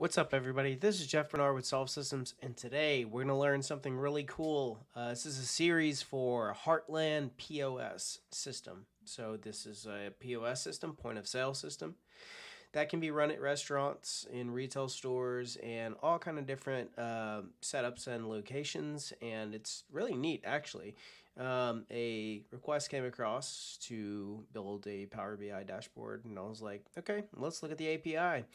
What's up, everybody? This is Jeff Bernard with Solve Systems, and today we're going to learn something really cool. This is a series for Heartland POS system. So this is a POS system, point of sale system, that can be run at restaurants, in retail stores, and all kind of different setups and locations. And it's really neat, actually. A request came across to build a Power BI dashboard, and I was like, okay, let's look at the API.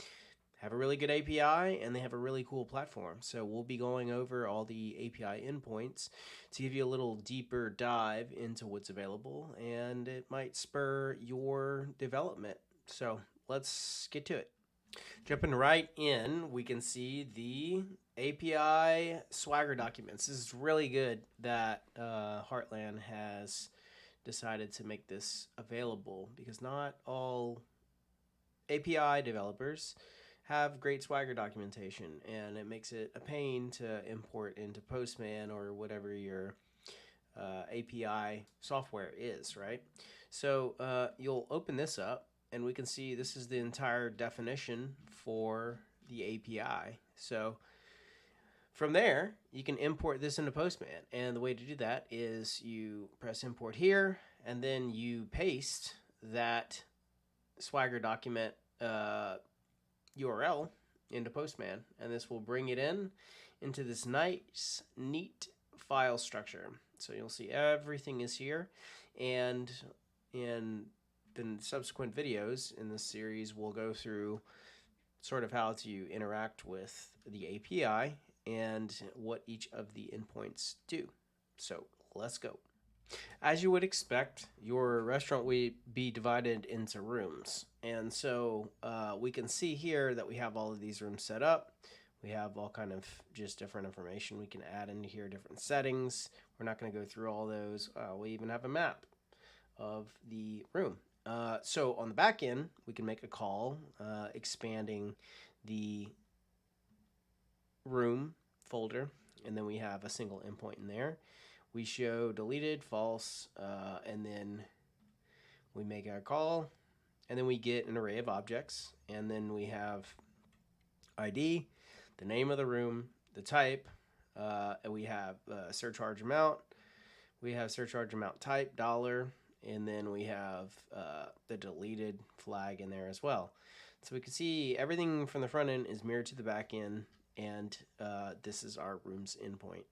Have a really good API, and they have a really cool platform. So we'll be going over all the API endpoints to give you a little deeper dive into what's available, and it might spur your development. So let's get to it. Jumping right in, we can see the API Swagger documents. This is really good that Heartland has decided to make this available, because not all API developers have great Swagger documentation, and it makes it a pain to import into Postman or whatever your API software is, right? So you'll open this up, and we can see this is the entire definition for the API. So from there, you can import this into Postman, and the way to do that is you press import here, and then you paste that Swagger document URL into Postman, and this will bring it into this nice, neat file structure. So you'll see everything is here, and in the subsequent videos in this series, we'll go through sort of how to interact with the API and what each of the endpoints do. So let's go. As you would expect, your restaurant will be divided into rooms. And so we can see here that we have all of these rooms set up. We have all kind of just different information we can add into here, different settings. We're not going to go through all those. We even have a map of the room. So on the back end, we can make a call expanding the room folder, and then we have a single endpoint in there. We show deleted, false, and then we make our call, and then we get an array of objects, and then we have ID, the name of the room, the type, and we have surcharge amount. We have surcharge amount type, dollar, and then we have the deleted flag in there as well. So we can see everything from the front end is mirrored to the back end, and this is our rooms endpoint.